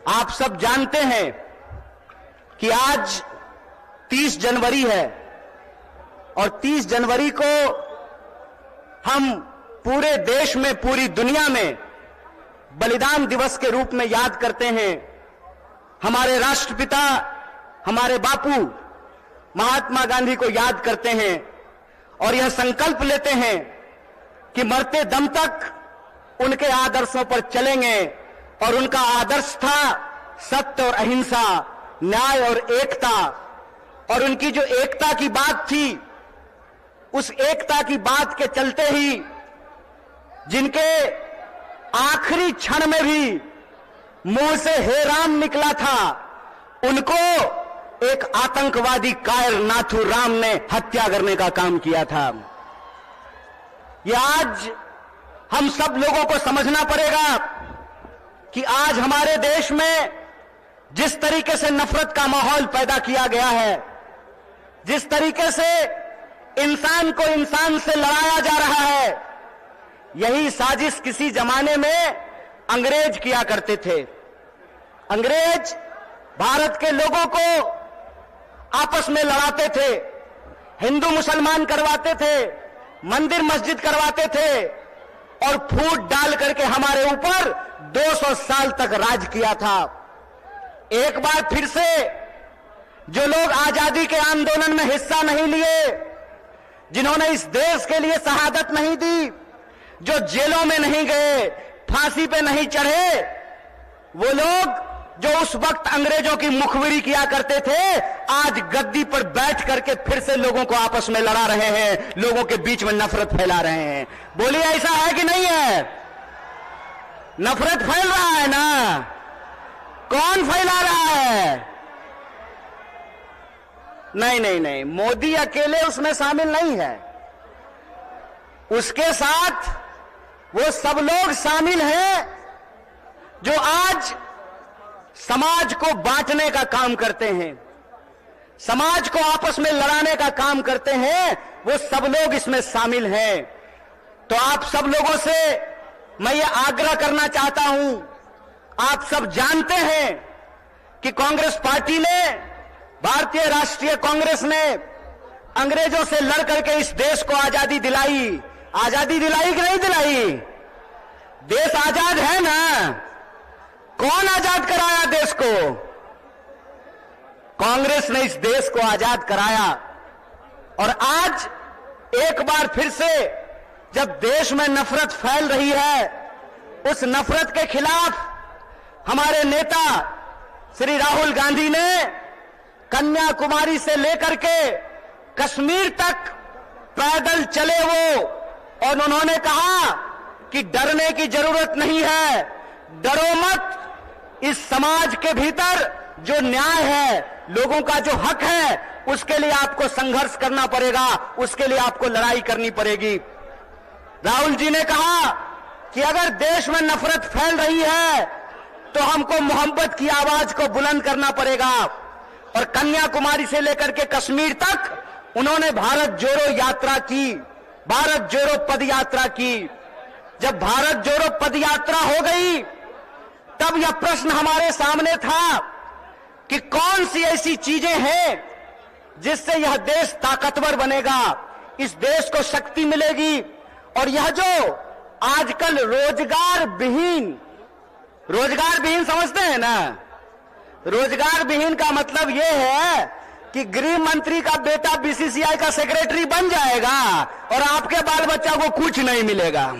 आप सब जानते हैं कि आज 30 जनवरी है और 30 जनवरी को हम पूरे देश में, पूरी दुनिया में बलिदान दिवस के रूप में याद करते हैं। हमारे राष्ट्रपिता, हमारे बापू महात्मा गांधी को याद करते हैं और यह संकल्प लेते हैं कि मरते दम तक उनके आदर्शों पर चलेंगे। और उनका आदर्श था सत्य और अहिंसा, न्याय और एकता। और उनकी जो एकता की बात थी, उस एकता की बात के चलते ही जिनके आखिरी क्षण में भी मुंह से हे राम निकला था, उनको एक आतंकवादी कायर नाथूराम ने हत्या करने का काम किया था। यह आज हम सब लोगों को समझना पड़ेगा कि आज हमारे देश में जिस तरीके से नफरत का माहौल पैदा किया गया है, जिस तरीके से इंसान को इंसान से लड़ाया जा रहा है, यही साजिश किसी जमाने में अंग्रेज किया करते थे। अंग्रेज भारत के लोगों को आपस में लड़ाते थे, हिंदू मुसलमान करवाते थे, मंदिर मस्जिद करवाते थे और फूट डाल करके हमारे ऊपर 200 साल तक राज किया था। एक बार फिर से जो लोग आजादी के आंदोलन में हिस्सा नहीं लिए, जिन्होंने इस देश के लिए शहादत नहीं दी, जो जेलों में नहीं गए, फांसी पे नहीं चढ़े, वो लोग जो उस वक्त अंग्रेजों की मुखबिरी किया करते थे, आज गद्दी पर बैठ करके फिर से लोगों को आपस में लड़ा रहे हैं, लोगों के बीच में नफरत फैला रहे हैं। बोलिए, ऐसा है कि नहीं है? नफरत फैल रहा है ना? कौन फैला रहा है? नहीं नहीं नहीं, मोदी अकेले उसमें शामिल नहीं है, उसके साथ वो सब लोग शामिल हैं जो आज समाज को बांटने का काम करते हैं, समाज को आपस में लड़ाने का काम करते हैं। वो सब लोग इसमें शामिल हैं। तो आप सब लोगों से मैं ये आग्रह करना चाहता हूं, आप सब जानते हैं कि कांग्रेस पार्टी ने, भारतीय राष्ट्रीय कांग्रेस ने अंग्रेजों से लड़ करके इस देश को आजादी दिलाई। आजादी दिलाई कि नहीं दिलाई? देश आजाद है ना? कौन आजाद कराया देश को? कांग्रेस ने इस देश को आजाद कराया। और आज एक बार फिर से जब देश में नफरत फैल रही है, उस नफरत के खिलाफ हमारे नेता श्री राहुल गांधी ने कन्याकुमारी से लेकर के कश्मीर तक पैदल चले वो, और उन्होंने कहा कि डरने की जरूरत नहीं है, डरो मत। इस समाज के भीतर जो न्याय है, लोगों का जो हक है, उसके लिए आपको संघर्ष करना पड़ेगा, उसके लिए आपको लड़ाई करनी पड़ेगी। राहुल जी ने कहा कि अगर देश में नफरत फैल रही है तो हमको मोहब्बत की आवाज को बुलंद करना पड़ेगा। और कन्याकुमारी से लेकर के कश्मीर तक उन्होंने भारत जोड़ो यात्रा की, भारत जोड़ो पद यात्रा की। जब भारत जोड़ो पद यात्रा हो गई, तब यह प्रश्न हमारे सामने था कि कौन सी ऐसी चीजें हैं जिससे यह देश ताकतवर बनेगा, इस देश को शक्ति मिलेगी। और यह जो आजकल रोजगार विहीन समझते हैं ना? रोजगार विहीन का मतलब यह है कि गृह मंत्री का बेटा बीसीसीआई का सेक्रेटरी बन जाएगा और आपके बाल बच्चा को कुछ नहीं मिलेगा।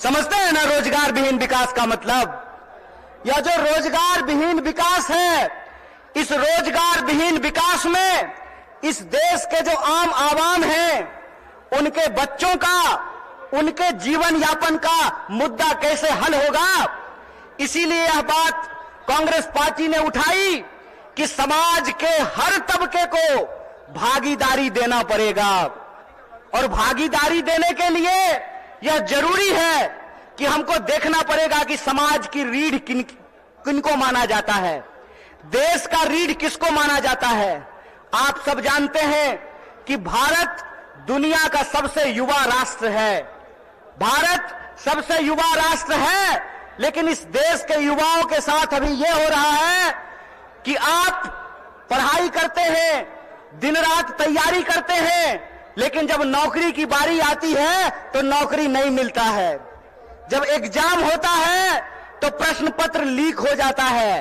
समझते हैं ना रोजगार विहीन विकास का मतलब? यह जो रोजगार विहीन विकास है, इस रोजगार विहीन विकास में इस देश के जो आम आवाम हैं, उनके बच्चों का, उनके जीवन यापन का मुद्दा कैसे हल होगा? इसीलिए यह बात कांग्रेस पार्टी ने उठाई कि समाज के हर तबके को भागीदारी देना पड़ेगा। और भागीदारी देने के लिए यह जरूरी है कि हमको देखना पड़ेगा कि समाज की रीढ़ किनको माना जाता है, देश का रीढ़ किसको माना जाता है। आप सब जानते हैं कि भारत दुनिया का सबसे युवा राष्ट्र है। भारत सबसे युवा राष्ट्र है लेकिन इस देश के युवाओं के साथ अभी यह हो रहा है कि आप पढ़ाई करते हैं, दिन रात तैयारी करते हैं, लेकिन जब नौकरी की बारी आती है तो नौकरी नहीं मिलता है। जब एग्जाम होता है तो प्रश्न पत्र लीक हो जाता है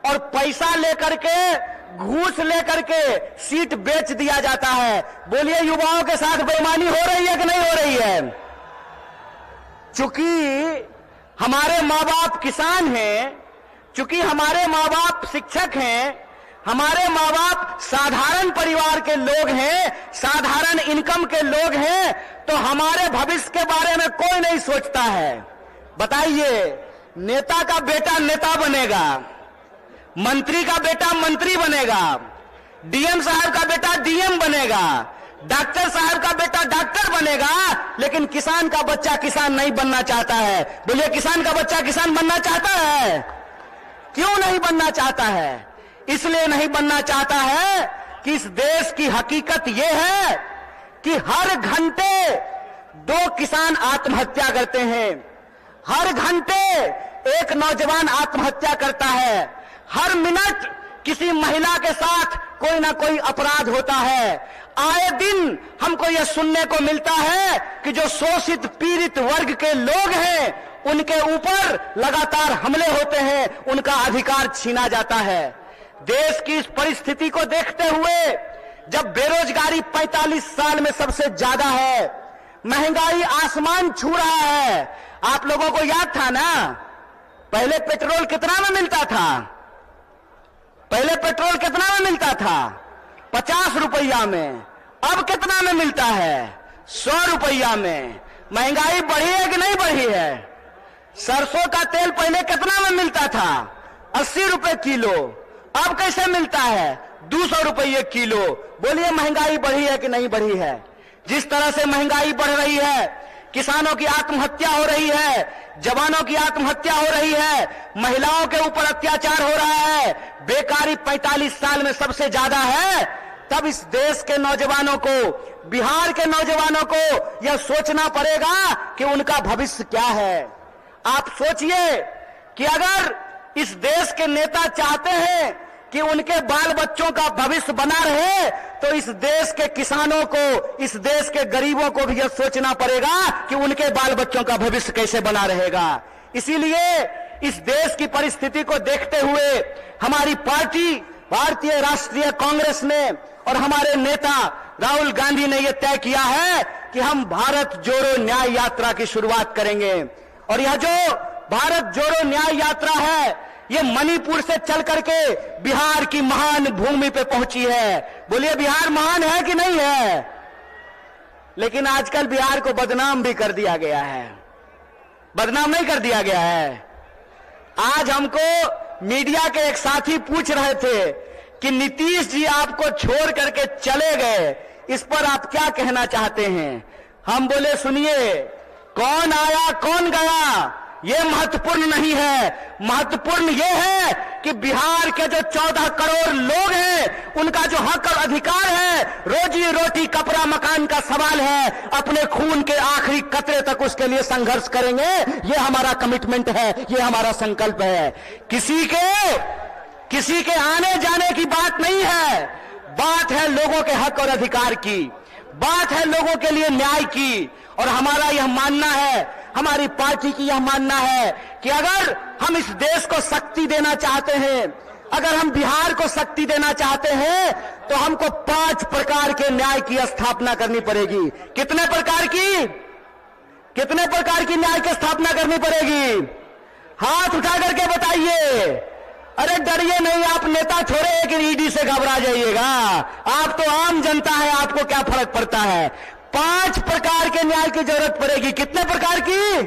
और पैसा लेकर के, घूस लेकर के सीट बेच दिया जाता है। बोलिए, युवाओं के साथ बेईमानी हो रही है कि नहीं हो रही है? चूंकि हमारे माँ बाप किसान हैं, चूंकि हमारे माँ बाप शिक्षक हैं, हमारे माँ बाप साधारण परिवार के लोग हैं, साधारण इनकम के लोग हैं, तो हमारे भविष्य के बारे में कोई नहीं सोचता है। बताइए, नेता का बेटा नेता बनेगा, मंत्री का बेटा मंत्री बनेगा, डीएम साहब का बेटा डीएम बनेगा, डॉक्टर साहब का बेटा डॉक्टर बनेगा, लेकिन किसान का बच्चा किसान नहीं बनना चाहता है। बोलिए, किसान का बच्चा किसान बनना चाहता है? क्यों नहीं बनना चाहता है? इसलिए नहीं बनना चाहता है कि इस देश की हकीकत यह है कि हर घंटे 2 किसान आत्महत्या करते हैं, हर घंटे एक नौजवान आत्महत्या करता है, हर मिनट किसी महिला के साथ कोई ना कोई अपराध होता है। आए दिन हमको यह सुनने को मिलता है कि जो शोषित पीड़ित वर्ग के लोग हैं उनके ऊपर लगातार हमले होते हैं, उनका अधिकार छीना जाता है। देश की इस परिस्थिति को देखते हुए, जब बेरोजगारी 45 साल में सबसे ज्यादा है, महंगाई आसमान छू रहा है। आप लोगों को याद था ना, पहले पेट्रोल कितना में मिलता था? पहले पेट्रोल कितना में मिलता था? 50 रुपया में। अब कितना में मिलता है? 100 रुपया में। महंगाई बढ़ी है कि नहीं बढ़ी है? सरसों का तेल पहले कितना में मिलता था? 80 रुपए किलो। अब कैसे मिलता है? 200 रुपये किलो। बोलिए, महंगाई बढ़ी है कि नहीं बढ़ी है? जिस तरह से महंगाई बढ़ रही है, किसानों की आत्महत्या हो रही है, जवानों की आत्महत्या हो रही है, महिलाओं के ऊपर अत्याचार हो रहा है, बेकारी 45 साल में सबसे ज्यादा है, तब इस देश के नौजवानों को, बिहार के नौजवानों को यह सोचना पड़ेगा कि उनका भविष्य क्या है। आप सोचिए कि अगर इस देश के नेता चाहते हैं कि उनके बाल बच्चों का भविष्य बना रहे, तो इस देश के किसानों को, इस देश के गरीबों को भी यह सोचना पड़ेगा कि उनके बाल बच्चों का भविष्य कैसे बना रहेगा। इसीलिए इस देश की परिस्थिति को देखते हुए हमारी पार्टी भारतीय राष्ट्रीय कांग्रेस ने और हमारे नेता राहुल गांधी ने यह तय किया है कि हम भारत जोड़ो न्याय यात्रा की शुरुआत करेंगे। और यह जो भारत जोड़ो न्याय यात्रा है, ये मणिपुर से चल करके बिहार की महान भूमि पे पहुंची है। बोलिए, बिहार महान है कि नहीं है? लेकिन आजकल बिहार को बदनाम भी कर दिया गया है। बदनाम नहीं कर दिया गया है? आज हमको मीडिया के एक साथी पूछ रहे थे कि नीतीश जी आपको छोड़ करके चले गए, इस पर आप क्या कहना चाहते हैं? हम बोले, सुनिए, कौन आया कौन गया ये महत्वपूर्ण नहीं है। महत्वपूर्ण ये है कि बिहार के जो 14 करोड़ लोग हैं, उनका जो हक और अधिकार है, रोजी रोटी कपड़ा मकान का सवाल है, अपने खून के आखिरी कतरे तक उसके लिए संघर्ष करेंगे। ये हमारा कमिटमेंट है, ये हमारा संकल्प है। किसी के आने जाने की बात नहीं है, बात है लोगों के हक और अधिकार की, बात है लोगों के लिए न्याय की। और हमारा यह मानना है, हमारी पार्टी की यह मानना है कि अगर हम इस देश को शक्ति देना चाहते हैं, अगर हम बिहार को शक्ति देना चाहते हैं, तो हमको 5 प्रकार के न्याय की स्थापना करनी पड़ेगी। कितने प्रकार की? कितने प्रकार की न्याय की स्थापना करनी पड़ेगी? हाथ उठा करके बताइए। अरे डरिए नहीं, आप नेता छोड़े कि ईडी से घबरा जाइएगा। आप तो आम जनता है, आपको क्या फर्क पड़ता है? 5 प्रकार के न्याय की जरूरत पड़ेगी। कितने प्रकार की?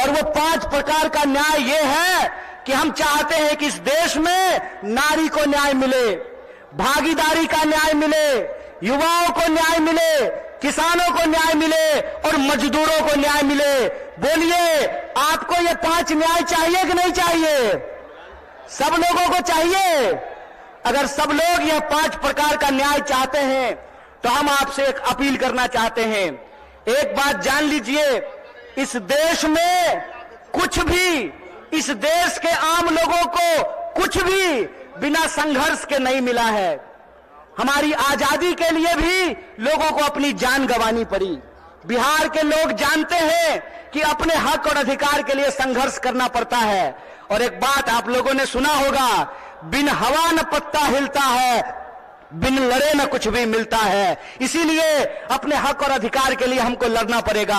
और वो 5 प्रकार का न्याय ये है कि हम चाहते हैं कि इस देश में नारी को न्याय मिले, भागीदारी का न्याय मिले, युवाओं को न्याय मिले, किसानों को न्याय मिले और मजदूरों को न्याय मिले। बोलिए, आपको ये 5 न्याय चाहिए कि नहीं चाहिए? सब लोगों को चाहिए। अगर सब लोग यह 5 प्रकार का न्याय चाहते हैं, तो हम आपसे एक अपील करना चाहते हैं। एक बात जान लीजिए, इस देश में कुछ भी इस देश के आम लोगों को कुछ भी बिना संघर्ष के नहीं मिला है। हमारी आजादी के लिए भी लोगों को अपनी जान गंवानी पड़ी। बिहार के लोग जानते हैं कि अपने हक और अधिकार के लिए संघर्ष करना पड़ता है। और एक बात आप लोगों ने सुना होगा, बिन हवा न पत्ता हिलता है, बिन लड़े न कुछ भी मिलता है। इसीलिए अपने हक और अधिकार के लिए हमको लड़ना पड़ेगा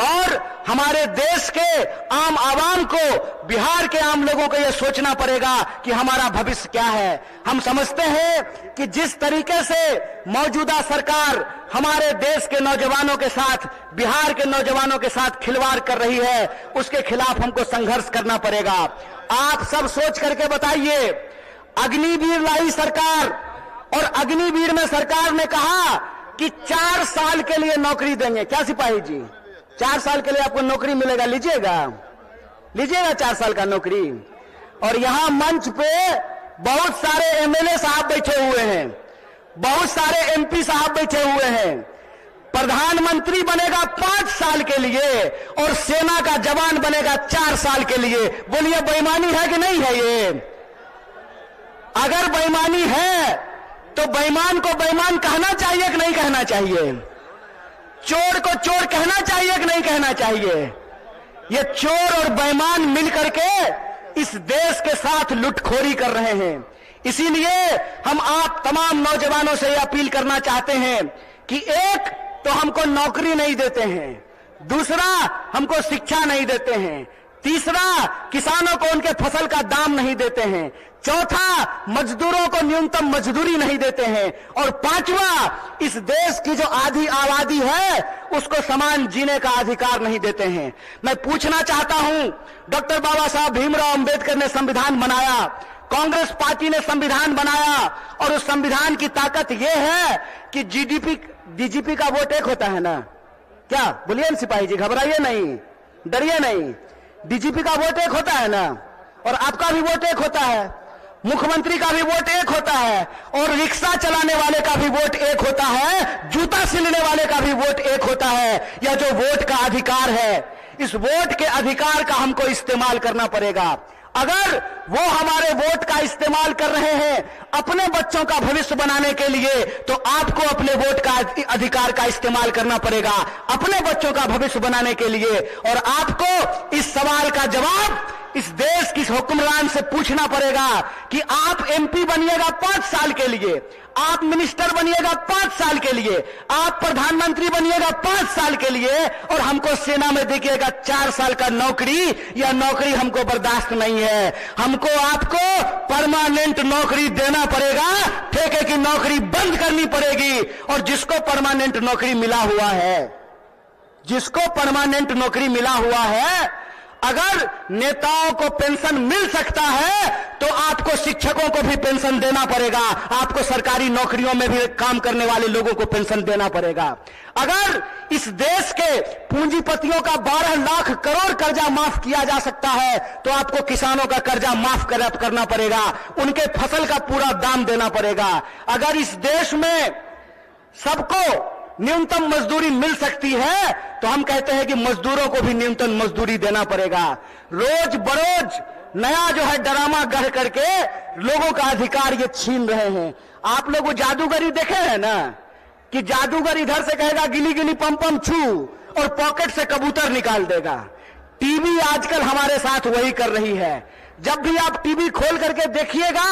और हमारे देश के आम आवाम को, बिहार के आम लोगों को यह सोचना पड़ेगा कि हमारा भविष्य क्या है। हम समझते हैं कि जिस तरीके से मौजूदा सरकार हमारे देश के नौजवानों के साथ, बिहार के नौजवानों के साथ खिलवाड़ कर रही है, उसके खिलाफ हमको संघर्ष करना पड़ेगा। आप सब सोच करके बताइए, अग्निवीर लाई सरकार और अग्निवीर में सरकार ने कहा कि 4 साल के लिए नौकरी देंगे। क्या सिपाही जी, 4 साल के लिए आपको नौकरी मिलेगा, लीजिएगा 4 साल का नौकरी। और यहां मंच पे बहुत सारे एमएलए साहब बैठे हुए हैं, बहुत सारे एमपी साहब बैठे हुए हैं। प्रधानमंत्री बनेगा 5 साल के लिए और सेना का जवान बनेगा 4 साल के लिए। बोलिए बेईमानी है कि नहीं है ये? अगर बेईमानी है तो बेईमान को बेईमान कहना चाहिए कि नहीं कहना चाहिए? चोर को चोर कहना चाहिए कि नहीं कहना चाहिए? ये चोर और बेईमान मिलकर के इस देश के साथ लुटखोरी कर रहे हैं। इसीलिए हम आप तमाम नौजवानों से यह अपील करना चाहते हैं कि एक तो हमको नौकरी नहीं देते हैं, दूसरा हमको शिक्षा नहीं देते हैं, तीसरा किसानों को उनके फसल का दाम नहीं देते हैं, चौथा मजदूरों को न्यूनतम मजदूरी नहीं देते हैं, और पांचवा इस देश की जो आधी आबादी है उसको समान जीने का अधिकार नहीं देते हैं। मैं पूछना चाहता हूं, डॉक्टर बाबा साहब भीमराव अंबेडकर ने संविधान बनाया, कांग्रेस पार्टी ने संविधान बनाया, और उस संविधान की ताकत यह है कि डीजीपी का वोट एक होता है ना? क्या बोलिए ना सिपाही जी, घबराइए नहीं, डरिए नहीं। डीजीपी का वोट एक होता है ना, और आपका भी वोट एक होता है, मुख्यमंत्री का भी वोट एक होता है, और रिक्शा चलाने वाले का भी वोट एक होता है, जूता सिलने वाले का भी वोट एक होता है। यह जो वोट का अधिकार है, इस वोट के अधिकार का हमको इस्तेमाल करना पड़ेगा। अगर वो हमारे वोट का इस्तेमाल कर रहे हैं अपने बच्चों का भविष्य बनाने के लिए, तो आपको अपने वोट का अधिकार का इस्तेमाल करना पड़ेगा अपने बच्चों का भविष्य बनाने के लिए। और आपको इस सवाल का जवाब इस देश की हुक्मरान से पूछना पड़ेगा कि आप एमपी बनिएगा 5 साल के लिए, आप मिनिस्टर बनिएगा 5 साल के लिए, आप प्रधानमंत्री बनिएगा 5 साल के लिए, और हमको सेना में देखिएगा 4 साल का नौकरी। यह नौकरी हमको बर्दाश्त नहीं है। हमको आपको परमानेंट नौकरी देना पड़ेगा, ठेके की नौकरी बंद करनी पड़ेगी। और जिसको परमानेंट नौकरी मिला हुआ है, जिसको परमानेंट नौकरी मिला हुआ है, अगर नेताओं को पेंशन मिल सकता है तो आपको शिक्षकों को भी पेंशन देना पड़ेगा, आपको सरकारी नौकरियों में भी काम करने वाले लोगों को पेंशन देना पड़ेगा। अगर इस देश के पूंजीपतियों का 12 लाख करोड़ कर्जा माफ किया जा सकता है तो आपको किसानों का कर्जा माफ करना पड़ेगा, उनके फसल का पूरा दाम देना पड़ेगा। अगर इस देश में सबको न्यूनतम मजदूरी मिल सकती है तो हम कहते हैं कि मजदूरों को भी न्यूनतम मजदूरी देना पड़ेगा। रोज बरोज नया जो है ड्रामा गढ़ करके लोगों का अधिकार ये छीन रहे हैं। आप लोग वो जादूगरी देखे हैं ना, कि जादूगर इधर से कहेगा गिली गिली पम पम छू और पॉकेट से कबूतर निकाल देगा। टीवी आजकल हमारे साथ वही कर रही है। जब भी आप टीवी खोल करके देखिएगा,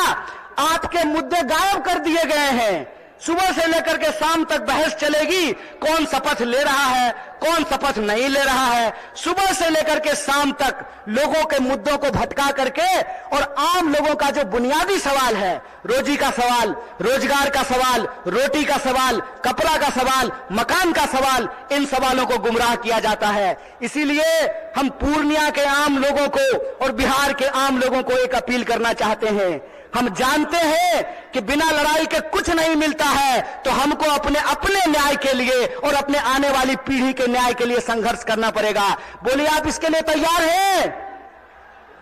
आपके मुद्दे गायब कर दिए गए हैं। सुबह से लेकर के शाम तक बहस चलेगी, कौन शपथ ले रहा है, कौन शपथ नहीं ले रहा है। सुबह से लेकर के शाम तक लोगों के मुद्दों को भटका करके, और आम लोगों का जो बुनियादी सवाल है, रोजी का सवाल, रोजगार का सवाल, रोटी का सवाल, कपड़ा का सवाल, मकान का सवाल, इन सवालों को गुमराह किया जाता है। इसीलिए हम पूर्णिया के आम लोगों को और बिहार के आम लोगों को एक अपील करना चाहते हैं। हम जानते हैं कि बिना लड़ाई के कुछ नहीं मिलता है, तो हमको अपने न्याय के लिए और अपने आने वाली पीढ़ी के न्याय के लिए संघर्ष करना पड़ेगा। बोलिए, आप इसके लिए तैयार हैं?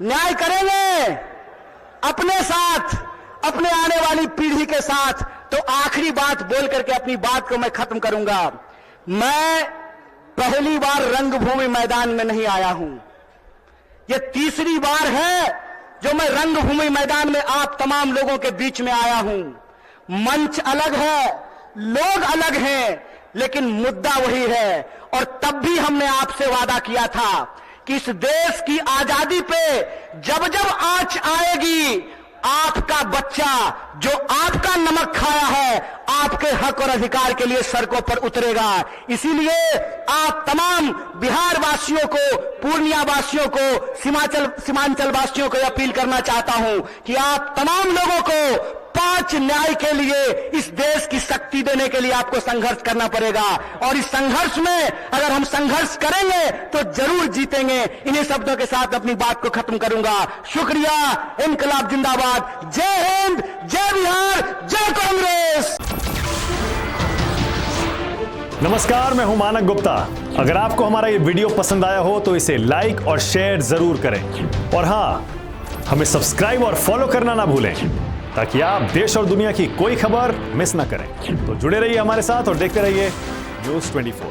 न्याय करेंगे अपने साथ, अपने आने वाली पीढ़ी के साथ। तो आखिरी बात बोल करके अपनी बात को मैं खत्म करूंगा। मैं पहली बार रंगभूमि मैदान में नहीं आया हूं। ये तीसरी बार है जो मैं रंगभूमि मैदान में आप तमाम लोगों के बीच में आया हूं। मंच अलग है, लोग अलग हैं, लेकिन मुद्दा वही है। और तब भी हमने आपसे वादा किया था कि इस देश की आजादी पे जब जब आंच आएगी, आपका बच्चा जो आपका नमक खाया है, आपके हक और अधिकार के लिए सड़कों पर उतरेगा। इसीलिए आप तमाम बिहार वासियों को, पूर्णिया वासियों को, सीमांचल वासियों को अपील करना चाहता हूं कि आप तमाम लोगों को 5 न्याय के लिए, इस देश की शक्ति देने के लिए आपको संघर्ष करना पड़ेगा। और इस संघर्ष में अगर हम संघर्ष करेंगे तो जरूर जीतेंगे। इन्हीं शब्दों के साथ अपनी बात को खत्म करूंगा। शुक्रिया। इनकलाब जिंदाबाद। जय हिंद, जय बिहार, जय कांग्रेस। नमस्कार, मैं हूं मानक गुप्ता। अगर आपको हमारा ये वीडियो पसंद आया हो तो इसे लाइक और शेयर जरूर करें। और हां, हमें सब्सक्राइब और फॉलो करना ना भूलें, ताकि आप देश और दुनिया की कोई खबर मिस ना करें। तो जुड़े रहिए हमारे साथ और देखते रहिए News 24।